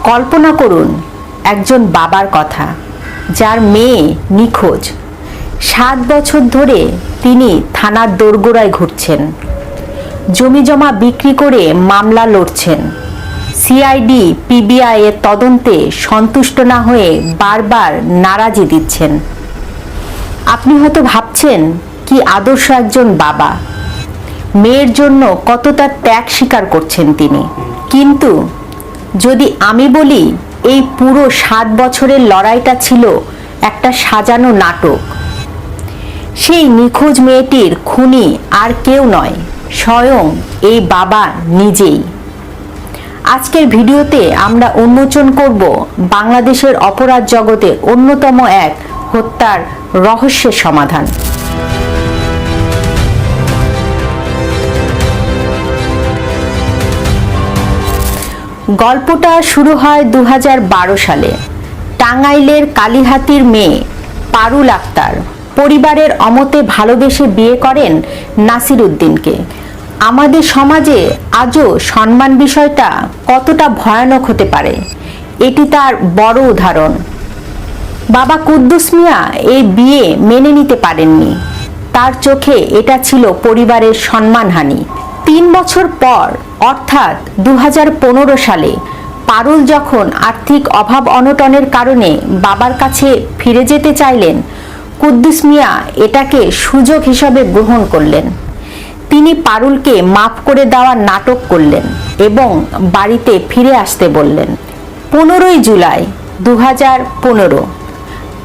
কল্পনা করুন একজন বাবার কথা, যার মেয়ে নিখোঁজ। 7 বছর ধরে তিনি থানার দোরগোড়ায় ঘুরছেন, জমিজমা বিক্রি করে মামলা লড়ছেন। সিআইডি পিবিআই এর তদন্তে সন্তুষ্ট না হয়ে বারবার নারাজি দিচ্ছেন। আপনি হয়তো ভাবছেন, কি আদর্শ একজন বাবা, মেয়ের জন্য কতটা ত্যাগ স্বীকার করছেন তিনি। কিন্তু যদি আমি বলি, এই পুরো 7 বছরের লড়াইটা ছিল একটা সাজানো নাটক। সেই নিখোঁজ মেয়েটির খুনি আর কেউ নয়, স্বয়ং এই বাবা নিজেই। আজকের ভিডিওতে আমরা উন্মোচন করব বাংলাদেশের অপরাধ জগতে অন্যতম এক হত্যার রহস্যের সমাধান। গল্পটা শুরু হয় 2012 সালে। টাঙ্গাইলের কালীহাতির মেয়ে পারুল আক্তার পরিবারের অমতে ভালোবেসে বিয়ে করেন নাসির উদ্দিনকে। আমাদের সমাজে আজও সম্মান বিষয়টা কতটা ভয়ানক হতে পারে, এটি তার বড় উদাহরণ। বাবা কুদ্দুস মিয়া এই বিয়ে মেনে নিতে পারেননি। তার চোখে এটা ছিল পরিবারের সম্মানহানি। 3 বছর পর অর্থাৎ 2015 সালে পারুল যখন আর্থিক অভাব অনটনের কারণে বাবার কাছে ফিরে যেতে চাইলেন, কুদ্দুস মিয়া এটাকে সুযোগ হিসাবে গ্রহণ করলেন। তিনি পারুলকে মাফ করে দেওয়ার নাটক করলেন এবং বাড়িতে ফিরে আসতে বললেন। 15 জুলাই 2015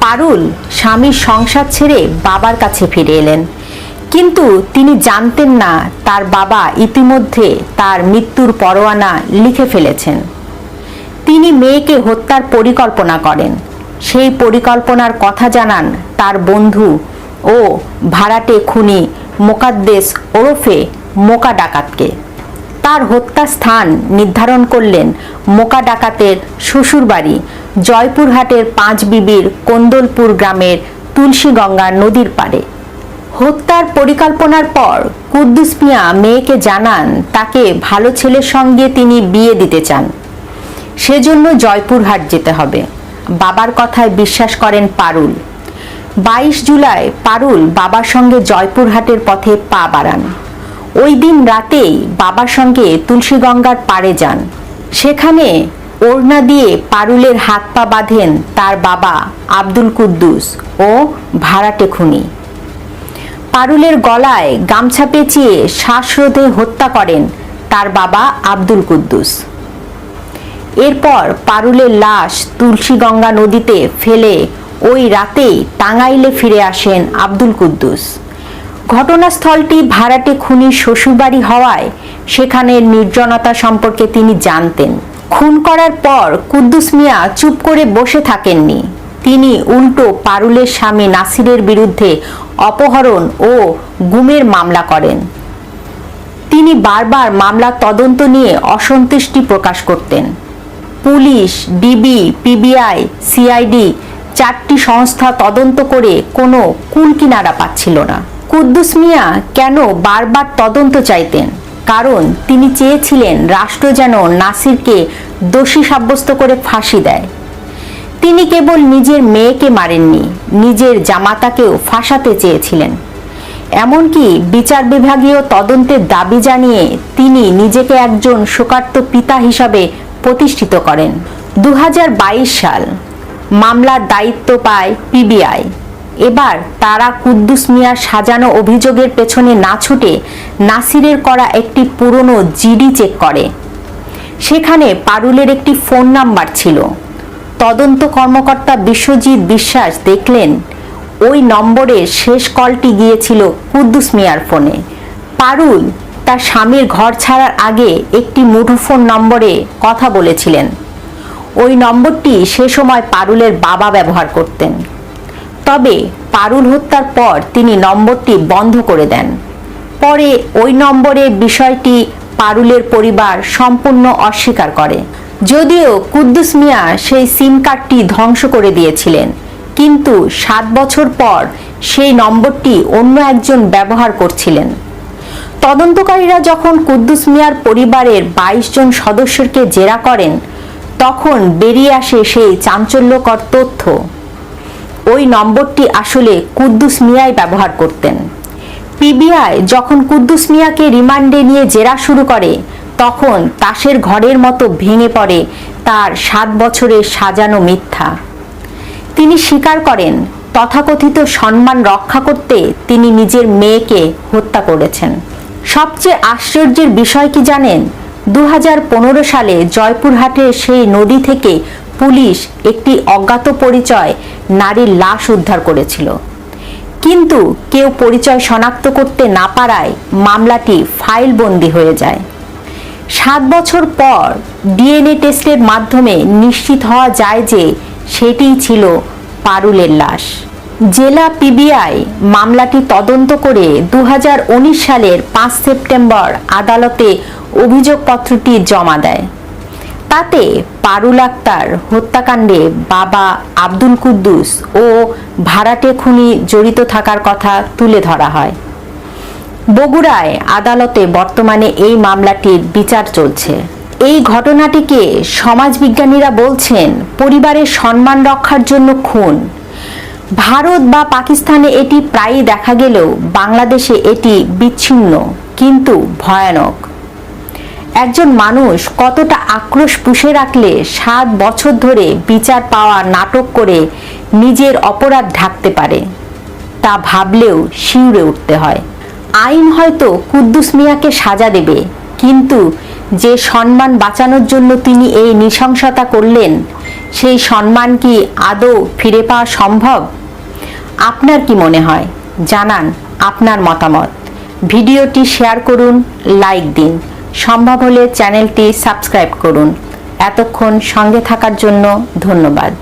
পারুল স্বামীর সংসার ছেড়ে বাবার কাছে ফিরে এলেন। কিন্তু তিনি জানতেন না তার বাবা ইতিমধ্যে তার মৃত্যুর পরোয়ানা লিখে ফেলেছেন। তিনি মেয়েকে হত্যার পরিকল্পনা করেন। সেই পরিকল্পনার কথা জানান তার বন্ধু ও ভাড়াটে খুনি মোকাদ্দেস ওরফে মোকা ডাকাতকে। তার হত্যা স্থান নির্ধারণ করলেন মোকা ডাকাতের শ্বশুরবাড়ি জয়পুরহাটের 5 বিবির কোন্দলপুর গ্রামের তুলসীগঙ্গা নদীর পাড়ে। হত্যার পরিকল্পনার পর কুদ্দুস মিয়া মেয়েকে জানান তাকে ভালো ছেলের সঙ্গে তিনি বিয়ে দিতে চান, সেজন্য জয়পুরহাট যেতে হবে। বাবার কথায় বিশ্বাস করেন পারুল। 22 জুলাই পারুল বাবার সঙ্গে জয়পুরহাটের পথে পা বাড়ান। ওই দিন রাতেই বাবার সঙ্গে তুলসীগঙ্গার পাড়ে যান। সেখানে ওড়না দিয়ে পারুলের হাত পা বাঁধেন তার বাবা আব্দুল কুদ্দুস ও ভাড়াটে খুনি। পারুলের গলায় গামছা পেঁচিয়ে শ্বাসরোধে হত্যা করেন তার বাবা আব্দুল কুদ্দুস। এরপর পারুলের লাশ তুলসীগঙ্গা নদীতে ফেলে ওই রাতেই টাঙ্গাইলে ফিরে আসেন আব্দুল কুদ্দুস। ঘটনাস্থলটি ভাড়াটে খুনির শ্বশুরবাড়ি হওয়ায় সেখানে নির্জনতা সম্পর্কে তিনি জানতেন। খুন করার পর কুদ্দুস মিয়া চুপ করে বসে থাকেননি। তিনি উল্টো পারুলের স্বামী নাসিরের বিরুদ্ধে অপহরণ ও গুমের মামলা করেন। তিনি বারবার মামলার তদন্ত নিয়ে অসন্তুষ্টি প্রকাশ করতেন। পুলিশ, ডিবি, পিবিআই, সিআইডি 4টি সংস্থা তদন্ত করে কোনো কুলকিনারা পাচ্ছিল না। কুদ্দুস মিয়া কেন বারবার তদন্ত চাইতেন? কারণ তিনি চেয়েছিলেন রাষ্ট্র যেন নাসিরকে দোষী সাব্যস্ত করে ফাঁসি দেয়। তিনি কেবল নিজের মেয়েকে মারেননি, নিজের জামাতাকেও ফাঁসাতে চেয়েছিলেন। এমনকি বিচার বিভাগীয় তদন্তের দাবি জানিয়ে তিনি নিজেকে একজন শোকার্ত পিতা হিসাবে প্রতিষ্ঠিত করেন। 2022 সাল মামলার দায়িত্ব পায় পিবিআই। এবার তারা কুদ্দুস মিয়ার সাজানো অভিযোগের পেছনে না ছুটে নাসিরের করা একটি পুরনো জিডি চেক করে। সেখানে পারুলের একটি ফোন নাম্বার ছিল। তদন্ত কর্মকর্তা বিশ্বজিৎ বিশ্বাস দেখলেন ওই নম্বরের শেষ কলটি গিয়েছিল কুদ্দুস মিয়ার ফোনে। পারুল তার স্বামীর ঘর ছাড়ার আগে একটি মুঠোফোন নম্বরে কথা বলেছিলেন। ওই নম্বরটি সে সময় পারুলের বাবা ব্যবহার করতেন। তবে পারুল হত্যার পর তিনি নম্বরটি বন্ধ করে দেন। পরে ওই নম্বরের বিষয়টি পারুলের পরিবার সম্পূর্ণ অস্বীকার করে। যদিও কুদ্দুস মিয়া সেই সিম কার্ডটি ধ্বংস করে দিয়েছিলেন, কিন্তু 7 বছর পর সেই নম্বরটি অন্য একজন ব্যবহার করছিলেন। তদন্তকারীরা যখন কুদ্দুস মিয়ার পরিবারের 22 জন সদস্যকে জেরা করেন, তখন বেরিয়ে আসে সেই চাঞ্চল্যকর তথ্য। ওই নম্বরটি আসলে কুদ্দুস মিয়াই ব্যবহার করতেন। পিবিআই যখন কুদ্দুস মিয়াকে রিমান্ডে নিয়ে জেরা শুরু করে, তখন তাসের ঘরের মতো ভেঙে পড়ে তার 7 বছরের সাজানো মিথ্যা। তিনি স্বীকার করেন, তথাকথিত সম্মান রক্ষা করতে তিনি নিজের মেয়েকে হত্যা করেছেন। সবচেয়ে আশ্চর্যের বিষয় কি জানেন? 2015 সালে জয়পুরহাটের সেই নদী থেকে পুলিশ একটি অজ্ঞাত পরিচয় নারীর লাশ উদ্ধার করেছিল, কিন্তু কেউ পরিচয় শনাক্ত করতে না পারায় মামলাটি ফাইলবন্দি হয়ে যায়। 7 বছর পর ডিএনএ টেস্টের মাধ্যমে নিশ্চিত হওয়া যায় যে সেটিই ছিল পারুলের লাশ। জেলা পিবিআই মামলাটি তদন্ত করে 2019 সালের 5 সেপ্টেম্বর আদালতে অভিযোগপত্রটি জমা দেয়। তাতে পারুল আক্তার হত্যাকাণ্ডে বাবা আব্দুল কুদ্দুস ও ভাড়াটে খুনি জড়িত থাকার কথা তুলে ধরা হয়। বগুড়ায় আদালতে বর্তমানে এই মামলাটির বিচার চলছে। এই ঘটনাটিকে সমাজবিজ্ঞানীরা বলছেন পরিবারের সম্মান রক্ষার জন্য খুন। ভারত বা পাকিস্তানে এটি প্রায়ই দেখা গেলেও বাংলাদেশে এটি বিচ্ছিন্ন কিন্তু ভয়ানক। একজন মানুষ কতটা আক্রোশ পুষে রাখলে 7 বছর ধরে বিচার পাওয়া নাটক করে নিজের অপরাধ ঢাকতে পারে, তা ভাবলেও শিউরে উঠতে হয়। আইন হয়তো কুদ্দুস মিয়াকে সাজা দেবে, কিন্তু যে সম্মান বাঁচানোর জন্য তিনি এই নৃশংসতা করলেন, সেই সম্মান কি আদৌ ফিরে পাওয়া সম্ভব? আপনার কি মনে হয়? জানান আপনার মতামত। ভিডিওটি শেয়ার করুন, লাইক দিন, সম্ভব হলে চ্যানেলটি সাবস্ক্রাইব করুন। এতক্ষণ সঙ্গে থাকার জন্য ধন্যবাদ।